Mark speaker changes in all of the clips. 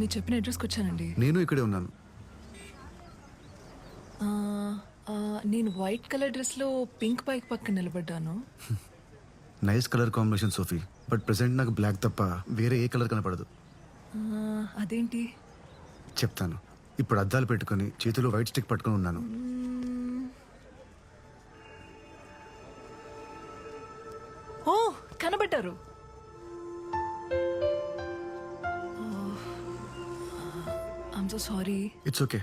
Speaker 1: మీరు చెప్పిన అడ్రస్కి వచ్చానండి.
Speaker 2: నేను ఇక్కడే ఉన్నాను.
Speaker 1: ఆ, ఆ, నేను వైట్ కలర్ డ్రెస్లో పింక్ బైక్ పక్కన నిలబడ్డాను.
Speaker 2: Nice colour combination Sophie, but present నాకు బ్లాక్ తప్ప వేరే ఏ కలర్ కనపడదు.
Speaker 1: ఆ, అదేంటి?
Speaker 2: చెప్తాను. ఇప్పుడు అద్దాలు పెట్టుకొని చేతిలో వైట్ స్టిక్ పట్టుకొని ఉన్నాను.
Speaker 1: ఓ, కనబడ్డారు. I'm so sorry.
Speaker 2: It's okay,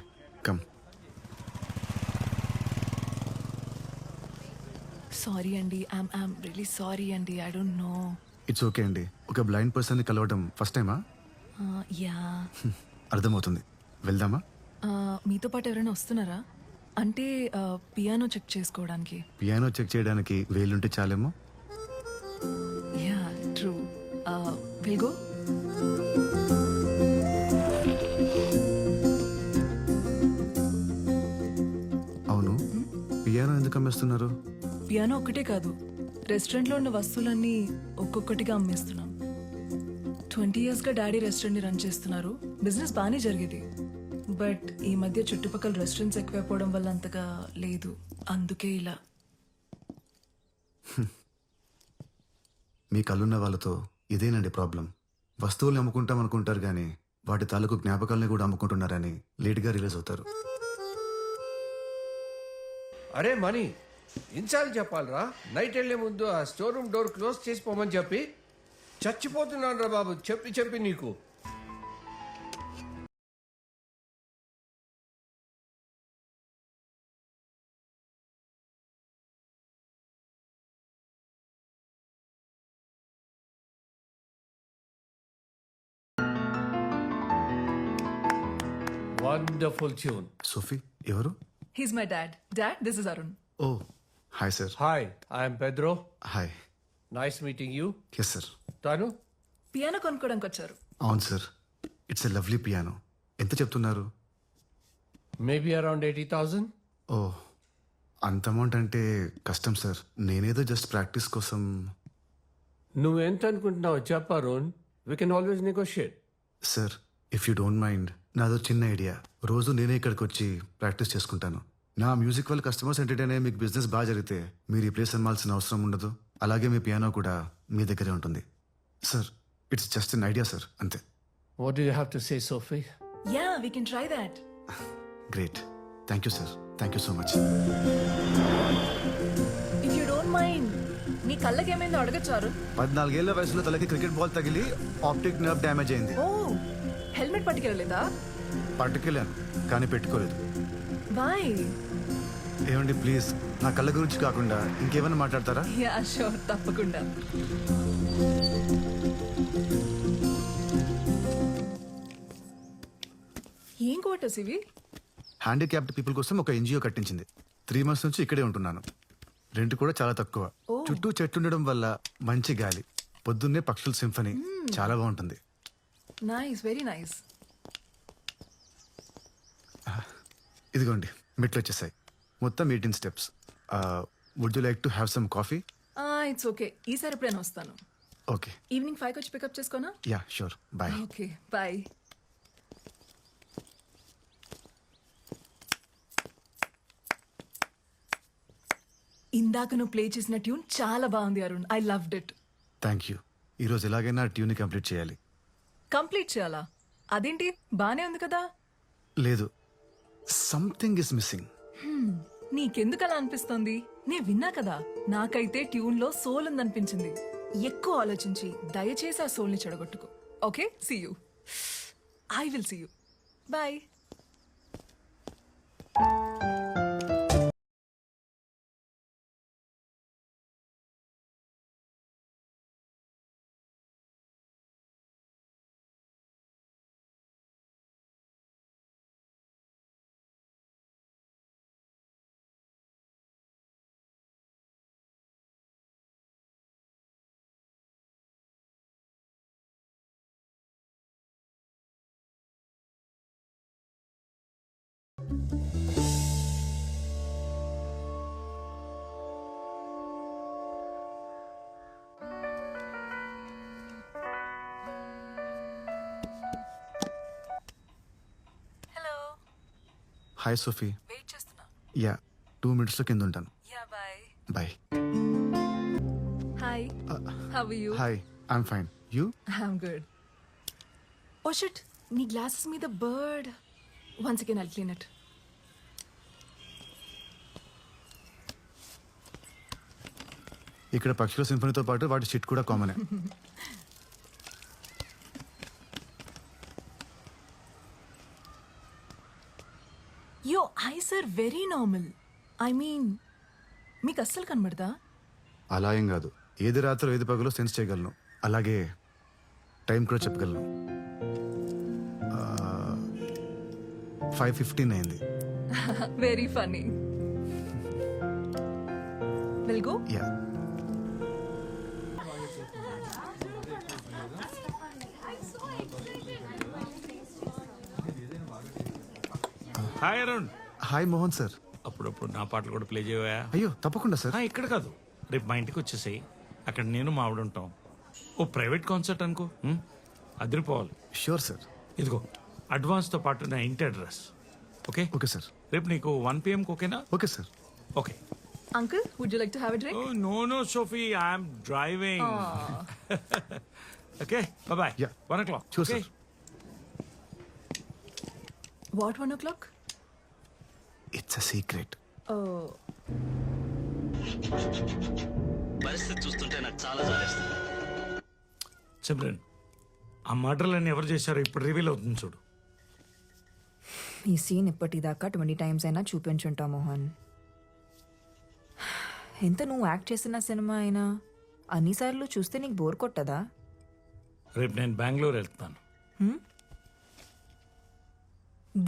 Speaker 2: come.
Speaker 1: Sorry అండి, ఐమ్ రియలీ సారీ అండి. I don't know.
Speaker 2: It's okay అండి. ఒక బ్లైండ్ పర్సన్ని కలవడం ఫస్ట్ టైమా?
Speaker 1: యా.
Speaker 2: అర్థమవుతుంది. వెళ్దామా?
Speaker 1: మీతో పాటు ఎవరైనా వస్తున్నారా? అంటే పియానో చెక్ చేసుకోవడానికి.
Speaker 2: పియానో చెక్ చేయడానికి వేలుంటే చాలేమో.
Speaker 1: Yeah, true. Will go.
Speaker 2: అవును, పియానో ఎందుకు అమ్మేస్తున్నారు?
Speaker 1: పియానో ఒక్కటే కాదు, రెస్టారెంట్లో ఉన్న వస్తువులన్నీ ఒక్కొక్కటిగా అమ్మేస్తున్నాం. 20 yearsగా డాడీ రెస్టారెంట్ని రన్ చేస్తున్నారు. బిజినెస్ బాగానే జరిగేది, బట్ ఈ మధ్య చుట్టుపక్కల రెస్టారెంట్స్ ఎక్కువైపోవడం వల్ల అంతగా లేదు. అందుకే ఇలా.
Speaker 2: మీ కళ్ళున్న వాళ్ళతో ఇదేనండి ప్రాబ్లం. వస్తువుల్ని అమ్ముకుంటాం అనుకుంటారు కానీ వాటి తాలూకు జ్ఞాపకాలని కూడా అమ్ముకుంటున్నారని లేట్గా రిలీజ్ అవుతారు.
Speaker 3: అరే మనీ, ఇన్సార్లు చెప్పాలరా, నైట్ వెళ్లే ముందు ఆ స్టోర్ రూమ్ డోర్ క్లోజ్ చేసిపోమని చెప్పి. చచ్చిపోతున్నాను రా బాబు, చెప్పి చెప్పి నీకు. Wonderful tune.
Speaker 2: సోఫీ ఎవరు?
Speaker 1: He's my dad. Dad, this is Arun.
Speaker 2: Oh hi sir.
Speaker 3: Hi, I'm Pedro.
Speaker 2: Hi.
Speaker 3: Nice meeting you.
Speaker 2: Yes sir.
Speaker 3: తాను
Speaker 1: పియానో కొనుక్కోడానికి వచ్చారు.
Speaker 2: అవును sir. It's a lovely piano. ఎంత చెప్తున్నారు?
Speaker 3: Maybe around 80,000.
Speaker 2: ఓ, అంత అమౌంట్ అంటే కష్టం సార్. నేనేదో జస్ట్ ప్రాక్టీస్ కోసం.
Speaker 3: నువ్వెంత అనుకుంటున్నావు చెప్పు Arun, we can always negotiate.
Speaker 2: Sir, if you don't mind, నాదో చిన్న ఐడియా. రోజు నేనే ఇక్కడికి వచ్చి ప్రాక్టీస్ చేసుకుంటాను. నా మ్యూజిక్ వల్ల కస్టమర్స్ ఎంటర్టైన్ అయ్యే మీకు బిజినెస్ బాగా జరిగితే మీరు ఈ ప్లేస్ అమ్మాల్సిన అవసరం ఉండదు. అలాగే మీ పియానో కూడా మీ దగ్గరే ఉంటుంది. Sir, it's just an idea sir, అంతే.
Speaker 3: What do you have to say Sophie?
Speaker 1: Yeah, we can try that.
Speaker 2: Great. Thank you sir. Thank you so much.
Speaker 1: If you don't mind, నీ కళ్ళకి ఏమైందో అడగచ్చు అరుణ్.
Speaker 2: 14 ఏళ్ల వయసులో తలకి క్రికెట్ బాల్ తగిలి optic nerve damage అయింది.
Speaker 1: Oh, helmet పట్టుకెళ్ళలేదా?
Speaker 2: పట్టుకెళ్ళాను కానీ పెట్టుకోలేదు.
Speaker 1: బాయ్.
Speaker 2: ఏమండి ప్లీజ్, నా కళ్ళ గురించి కాకుండా ఇంకేమైనా మాట్లాడతారా?
Speaker 1: యా షూర్, తప్పకుండా. ఏం క్వార్టర్స్ ఇవి?
Speaker 2: హ్యాండిక్యాప్డ్ పీపుల్ కోసం ఒక ఎన్జిఓ కట్టించింది. 3 months నుంచి ఇక్కడే ఉంటున్నాను. రెంట్ కూడా చాలా తక్కువ. చుట్టూ చెట్లు ఉండడం వల్ల మంచి గాలి, పొద్దున్నే పక్షుల సింఫనీ, చాలా బాగుంటుంది.
Speaker 1: Nice, very nice.
Speaker 2: ఇదిగోండి, మెట్లు వచ్చేసాయి. మొత్తం 18 steps. Would you like to have some coffee?
Speaker 1: It's okay, ఈసారి ఎప్పుడైనా వస్తాను.
Speaker 2: ఓకే.
Speaker 1: ఈవినింగ్ 5 వచ్చి పికప్ చేసుకోనా?
Speaker 2: Yeah sure. Bye.
Speaker 1: Okay, bye. ఇందాక నువ్వు ప్లే చేసిన ట్యూన్ చాలా బాగుంది Arun. I loved it.
Speaker 2: Thank you. ఈరోజు ఎలాగైనా ట్యూన్ని కంప్లీట్ చేయాలి.
Speaker 1: కంప్లీట్ చేయాలా? అదేంటి, బానే ఉంది కదా?
Speaker 2: లేదు, సంథింగ్ ఇస్ మిస్సింగ్.
Speaker 1: నీకెందుకు అలా అనిపిస్తోంది? నే విన్నా కదా, నాకైతే ట్యూన్ లో సోల్ ఉందనిపించింది. ఎక్కువ ఆలోచించి దయచేసి ఆ సోల్ ని చెడగొట్టుకో. Okay, see you. I will see you. Bye.
Speaker 2: Hi Sophie.
Speaker 1: Wait చేస్తున్నా.
Speaker 2: యా 2 minutesలో కింద ఉంటాను.
Speaker 1: Yeah bye.
Speaker 2: Bye.
Speaker 1: Hi. How are you?
Speaker 2: Hi, I'm fine. You?
Speaker 1: I'm good. Oh shit, నీ గ్లాసెస్ మీద bird. Once again I'll clean it.
Speaker 2: ఇక్కడ పక్షుల సింఫనీతో పాటు వాటి షిట్ కూడా కామనే.
Speaker 1: Your eyes are very normal. I mean మీకు అస్సలు కనబడదా?
Speaker 2: అలా ఏం కాదు. ఏది రాత్రో ఏది పగలో సెన్స్ చేయగలను. అలాగే టైం కూడా చెప్పగలను. 5:15 అయింది.
Speaker 1: Very funny. Will go.
Speaker 2: Yeah.
Speaker 4: Hi Arun.
Speaker 2: Hi Mohan sir.
Speaker 4: అప్పుడప్పుడు నా పాటలు కూడా ప్లే చేయవా?
Speaker 2: అయ్యో తప్పకుండా సార్.
Speaker 4: ఇక్కడ కాదు, రేపు మా ఇంటికి వచ్చేసాయి. అక్కడ నేను మా ఆవిడ ఉంటాం. ఓ ప్రైవేట్ కాన్సర్ట్ అనుకో, అదిరిపోవాలి.
Speaker 2: Sure sir.
Speaker 4: ఇదిగో అడ్వాన్స్తో పాటు నా ఇంటి అడ్రస్. Okay
Speaker 2: okay sir.
Speaker 4: రేపు నీకు 1 PM ఓకేనా?
Speaker 2: Okay sir.
Speaker 4: Okay.
Speaker 1: Uncle, would you like to have a drink?
Speaker 4: No Sophie, I'm driving. Okay bye.
Speaker 2: Yeah.
Speaker 4: 1 o'clock.
Speaker 2: Sure,
Speaker 4: Okay?
Speaker 2: sir.
Speaker 1: What 1 o'clock?
Speaker 2: It's a secret.
Speaker 1: Oh.
Speaker 5: పరిస్థితి చూస్తుంటే నాకు చాలా జాలేస్తుంది.
Speaker 4: సిమ్రన్, ఆ మర్డర్లన్నీ ఎవరు చేశారో ఇప్పుడు రివీల్ అవుతుంది చూడు.
Speaker 6: ఈ సీన్ ఇప్పటిదాకా 20 times అయినా చూపించుంటా మోహన్. ఎంత నువ్వు యాక్ట్ చేసిన సినిమా అయినా అన్నిసార్లు చూస్తే నీకు బోర్ కొట్టదా?
Speaker 4: రేపు నేను బెంగళూరు వెళ్తాను.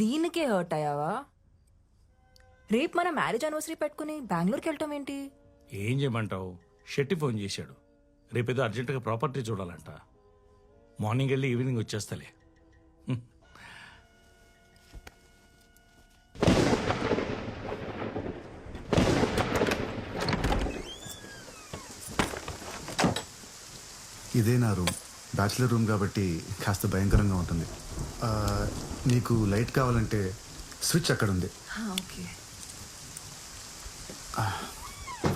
Speaker 6: దీనికే హర్ట్ అయ్యావా? రేపు మన మ్యారేజ్ యానివర్సరీ పెట్టుకుని బెంగళూరుకి వెళ్ళటం ఏంటి?
Speaker 4: ఏం చేయమంటావు? షెట్టి ఫోన్ చేశాడు. రేపేదో అర్జెంటుగా ప్రాపర్టీ చూడాలంట. మార్నింగ్ వెళ్ళి ఈవినింగ్ వచ్చేస్తలే.
Speaker 2: ఇదే నా రూమ్. బ్యాచిలర్ రూమ్ కాబట్టి కాస్త భయంకరంగా ఉంటుంది. నీకు లైట్ కావాలంటే స్విచ్ అక్కడ ఉంది.
Speaker 1: ఓకే.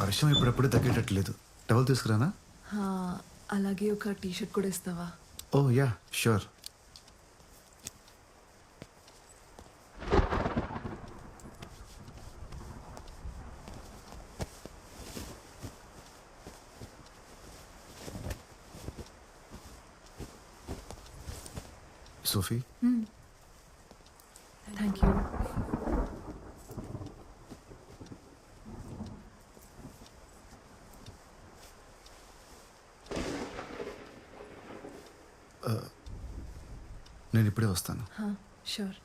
Speaker 2: వర్షం ఇప్పుడప్పుడే తగ్గేటట్లేదు. టవల్ తీసుకురానా?
Speaker 1: అలాగే ఒక టీ షర్ట్ కూడా ఇస్తావా?
Speaker 2: Oh yeah sure. Sophie,
Speaker 1: thank you.
Speaker 2: నేను ఇప్పుడే వస్తాను.
Speaker 1: షూర్.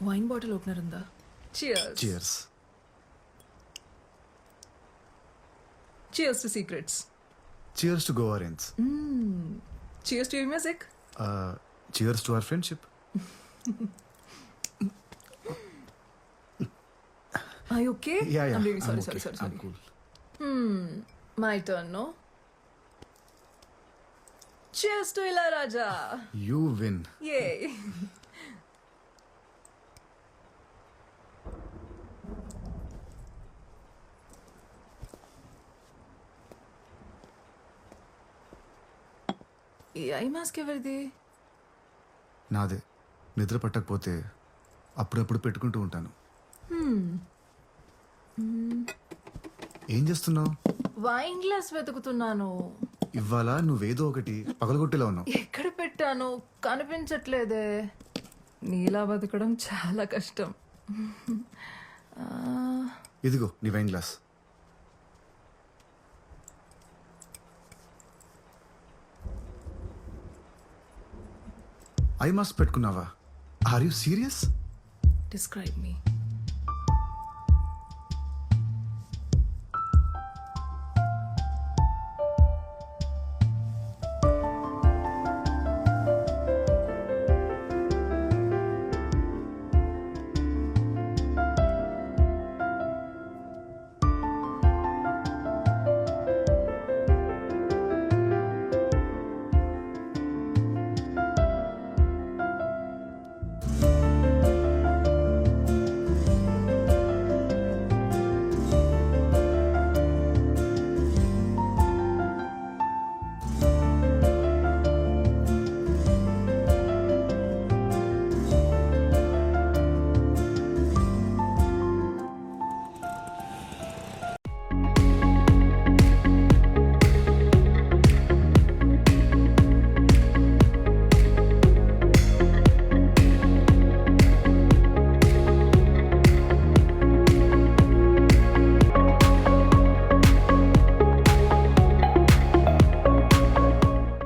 Speaker 1: వైన్ బాటిల్ ఓపెనర్ ఉందా? Cheers.
Speaker 2: Cheers.
Speaker 1: Cheers to secrets.
Speaker 2: Cheers to Goa range.
Speaker 1: Cheers to your music.
Speaker 2: Cheers to our friendship.
Speaker 1: Are you okay?
Speaker 2: Yeah.
Speaker 1: I'm really sorry,
Speaker 2: I'm okay.
Speaker 1: sorry.
Speaker 2: I'm cool.
Speaker 1: My turn, no? Cheers to Ilayaraja.
Speaker 2: You win.
Speaker 1: Yay. ఈ eye mask ఎవరిది?
Speaker 2: నాదే. నిద్ర పట్టకపోతే అప్పుడప్పుడు పెట్టుకుంటూ ఉంటాను. ఏం చేస్తున్నావు?
Speaker 1: Wine glass వెతుకుతున్నాను.
Speaker 2: ఇవాళ నువ్వేదో ఒకటి పగలగొట్టేలా ఉన్నావు.
Speaker 1: ఎక్కడ పెట్టాను కనిపించట్లేదే. నీలా బతకడం చాలా కష్టం.
Speaker 2: ఇదిగో నీ వైన్ గ్లాస్. ఐ మాస్క్ పెట్టుకున్నావా? Are you serious?
Speaker 1: Describe me.